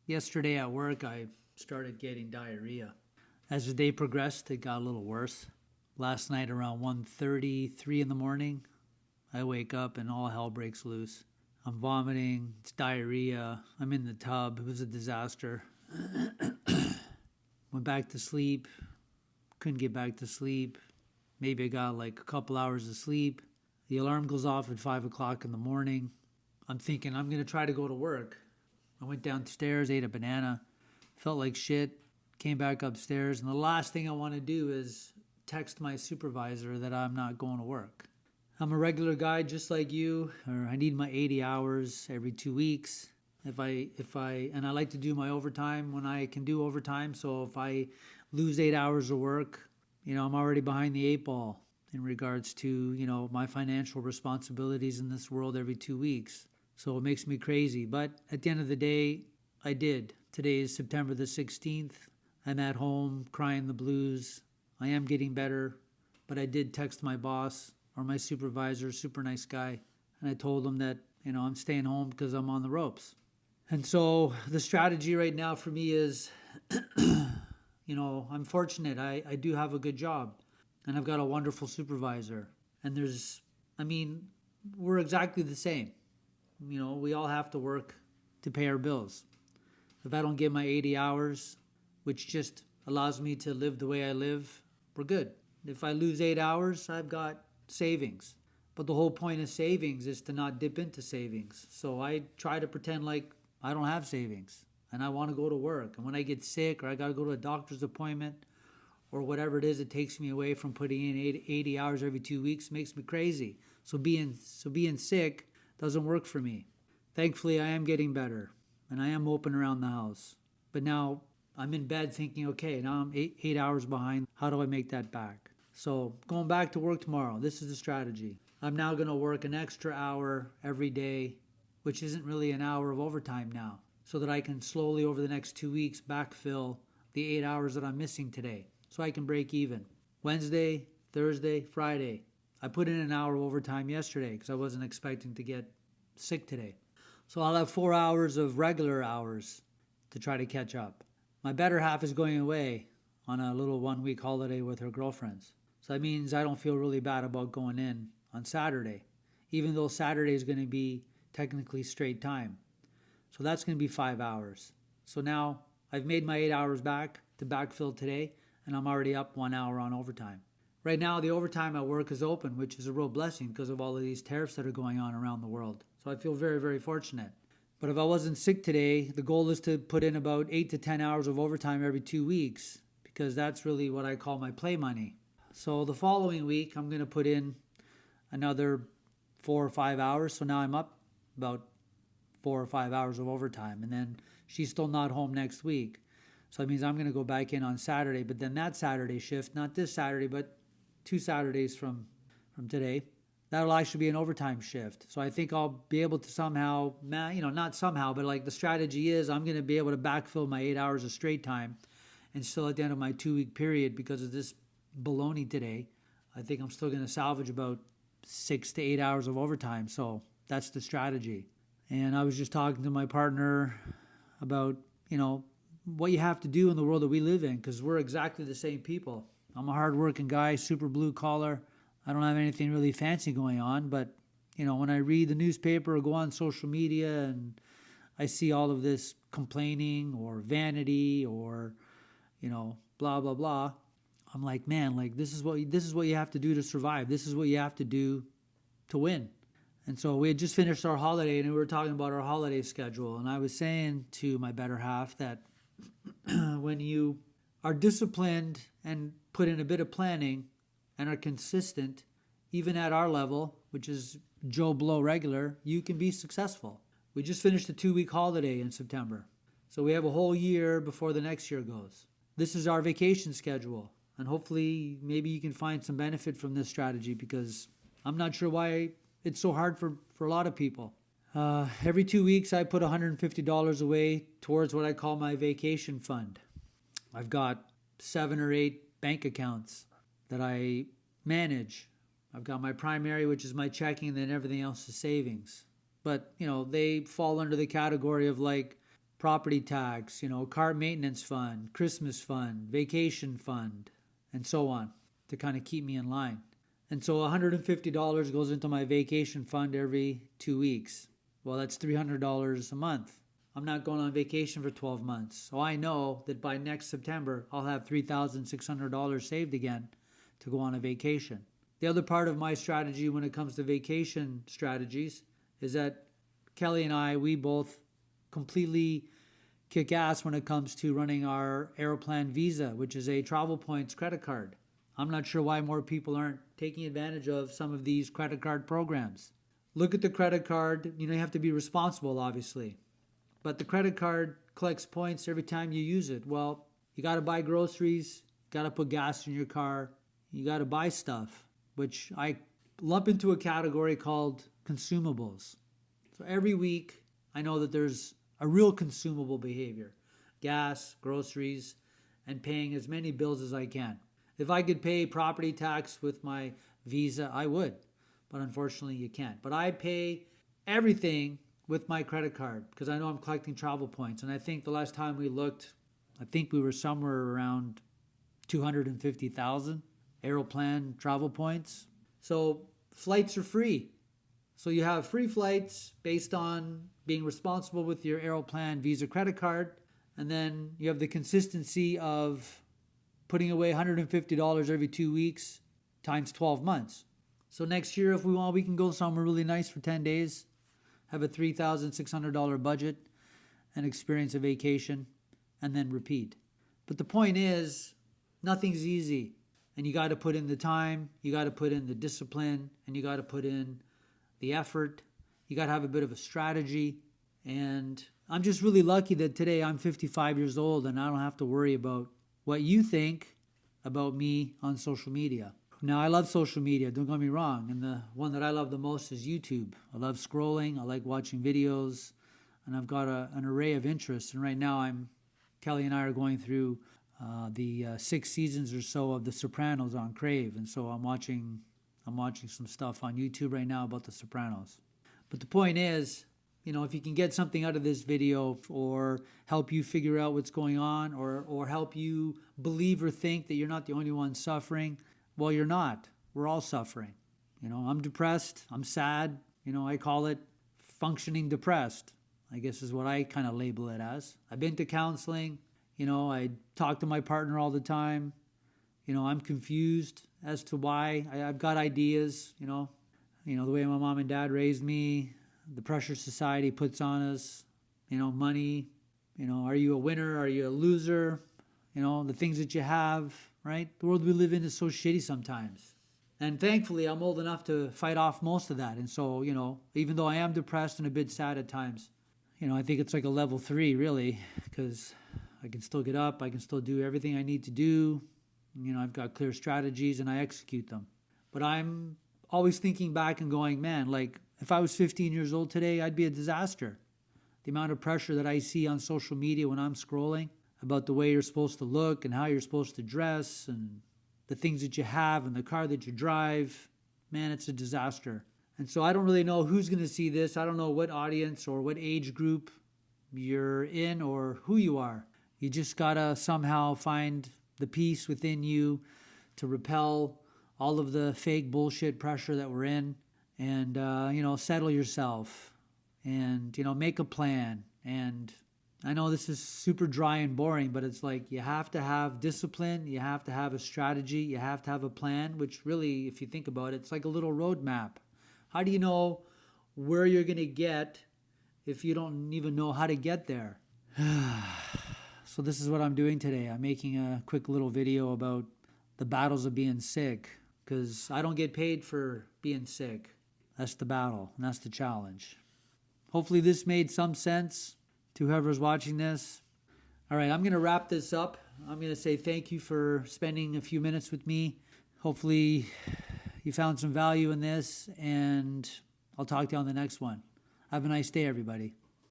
Yesterday at work, I started getting diarrhea. As the day progressed, it got a little worse. Last night around 1:33 in the morning, I wake up and all hell breaks loose. I'm vomiting, it's diarrhea, I'm in the tub. It was a disaster. Went back to sleep, couldn't get back to sleep. Maybe I got like a couple hours of sleep. The alarm goes off at 5 o'clock in the morning. I'm thinking I'm going to try to go to work. I went downstairs, ate a banana, felt like shit, came back upstairs, and the last thing I want to do is text my supervisor that I'm not going to work. I'm a regular guy just like you, or I need my 80 hours every 2 weeks. And I like to do my overtime when I can do overtime. So if I lose 8 hours of work, I'm already behind the eight ball in regards to, my financial responsibilities in this world every 2 weeks. So it makes me crazy. But at the end of the day, I did. Today is September the 16th. I'm at home crying the blues. I am getting better, but I did text my boss or my supervisor, super nice guy, and I told him that, I'm staying home because I'm on the ropes. And so the strategy right now for me is, I'm fortunate. I do have a good job and I've got a wonderful supervisor. And we're exactly the same. We all have to work to pay our bills. If I don't get my 80 hours, which just allows me to live the way I live, we're good. If I lose 8 hours, I've got savings. But the whole point of savings is to not dip into savings. So I try to pretend like I don't have savings and I want to go to work. And when I get sick or I got to go to a doctor's appointment or whatever it is that takes me away from putting in 80 hours every 2 weeks makes me crazy. So being sick doesn't work for me. Thankfully, I am getting better and I am moping around the house. But now I'm in bed thinking, okay, now I'm eight hours behind. How do I make that back? So going back to work tomorrow, this is the strategy. I'm now going to work an extra hour every day, which isn't really an hour of overtime now, so that I can slowly over the next 2 weeks backfill the 8 hours that I'm missing today, so I can break even. Wednesday, Thursday, Friday. I put in an hour of overtime yesterday because I wasn't expecting to get sick today. So I'll have 4 hours of regular hours to try to catch up. My better half is going away on a little 1 week holiday with her girlfriends. So that means I don't feel really bad about going in on Saturday, even though Saturday is going to be technically straight time. So that's going to be 5 hours. So now I've made my 8 hours back to backfill today, and I'm already up 1 hour on overtime. Right now, the overtime at work is open, which is a real blessing because of all of these tariffs that are going on around the world. So I feel very, very fortunate. But if I wasn't sick today, the goal is to put in about 8 to 10 hours of overtime every 2 weeks because that's really what I call my play money. So the following week, I'm going to put in another 4 or 5 hours. So now I'm up about 4 or 5 hours of overtime. And then she's still not home next week. So that means I'm going to go back in on Saturday. But then that Saturday shift, not this Saturday, but 2 Saturdays from today, that'll actually be an overtime shift. So I think I'll be able to somehow, not somehow, but like the strategy is I'm going to be able to backfill my 8 hours of straight time and still at the end of my 2 week period because of this baloney today. I think I'm still going to salvage about 6 to 8 hours of overtime. So that's the strategy. And I was just talking to my partner about, what you have to do in the world that we live in because we're exactly the same people. I'm a hardworking guy, super blue collar. I don't have anything really fancy going on, but when I read the newspaper or go on social media and I see all of this complaining or vanity or blah blah blah, I'm like, man, like this is what you have to do to survive. This is what you have to do to win. And so we had just finished our holiday and we were talking about our holiday schedule, and I was saying to my better half that when you are disciplined and put in a bit of planning and are consistent, even at our level, which is Joe Blow regular, you can be successful. We just finished a 2 week holiday in September. So we have a whole year before the next year goes. This is our vacation schedule. And hopefully maybe you can find some benefit from this strategy because I'm not sure why it's so hard for a lot of people. Every 2 weeks I put $150 away towards what I call my vacation fund. I've got 7 or 8 bank accounts that I manage. I've got my primary, which is my checking, and then everything else is savings. But, they fall under the category of like property tax, car maintenance fund, Christmas fund, vacation fund, and so on to kind of keep me in line. And so $150 goes into my vacation fund every 2 weeks. Well, that's $300 a month. I'm not going on vacation for 12 months. So I know that by next September, I'll have $3,600 saved again to go on a vacation. The other part of my strategy when it comes to vacation strategies is that Kelly and I, we both completely kick ass when it comes to running our Aeroplan Visa, which is a travel points credit card. I'm not sure why more people aren't taking advantage of some of these credit card programs. Look at the credit card. You have to be responsible, obviously. But the credit card collects points every time you use it. Well, you got to buy groceries, got to put gas in your car, you got to buy stuff, which I lump into a category called consumables. So every week, I know that there's a real consumable behavior. Gas, groceries, and paying as many bills as I can. If I could pay property tax with my Visa, I would. But unfortunately, you can't. But I pay everything with my credit card because I know I'm collecting travel points. And I think the last time we looked, I think we were somewhere around 250,000 Aeroplan travel points. So flights are free. So you have free flights based on being responsible with your Aeroplan Visa credit card. And then you have the consistency of putting away $150 every 2 weeks times 12 months. So next year, if we want, we can go somewhere really nice for 10 days, have a $3,600 budget, and experience a vacation, and then repeat. But the point is, nothing's easy. And you got to put in the time, you got to put in the discipline, and you got to put in the effort. You got to have a bit of a strategy. And I'm just really lucky that today I'm 55 years old and I don't have to worry about what you think about me on social media. Now, I love social media, don't get me wrong, and the one that I love the most is YouTube. I love scrolling, I like watching videos, and I've got an array of interests. And right now, Kelly and I are going through the 6 seasons or so of The Sopranos on Crave, and so I'm watching some stuff on YouTube right now about The Sopranos. But the point is, if you can get something out of this video or help you figure out what's going on or help you believe or think that you're not the only one suffering, well, you're not. We're all suffering. I'm depressed. I'm sad. I call it functioning depressed, I guess is what I kind of label it as. I've been to counseling. I talk to my partner all the time. I'm confused as to why. I've got ideas, the way my mom and dad raised me, the pressure society puts on us, money, are you a winner? Are you a loser? The things that you have, right? The world we live in is so shitty sometimes. And thankfully, I'm old enough to fight off most of that. And so, even though I am depressed and a bit sad at times, I think it's like a level 3, really, because I can still get up. I can still do everything I need to do. I've got clear strategies and I execute them. But I'm always thinking back and going, man, like, if I was 15 years old today, I'd be a disaster. The amount of pressure that I see on social media when I'm scrolling about the way you're supposed to look and how you're supposed to dress and the things that you have and the car that you drive, man, it's a disaster. And so I don't really know who's going to see this. I don't know what audience or what age group you're in or who you are. You just got to somehow find the peace within you to repel all of the fake bullshit pressure that we're in. And, settle yourself and, make a plan. And I know this is super dry and boring, but it's like you have to have discipline. You have to have a strategy. You have to have a plan, which really, if you think about it, it's like a little roadmap. How do you know where you're going to get if you don't even know how to get there? So this is what I'm doing today. I'm making a quick little video about the battles of being sick because I don't get paid for being sick. That's the battle, and that's the challenge. Hopefully this made some sense to whoever's watching this. All right, I'm going to wrap this up. I'm going to say thank you for spending a few minutes with me. Hopefully you found some value in this, and I'll talk to you on the next one. Have a nice day, everybody.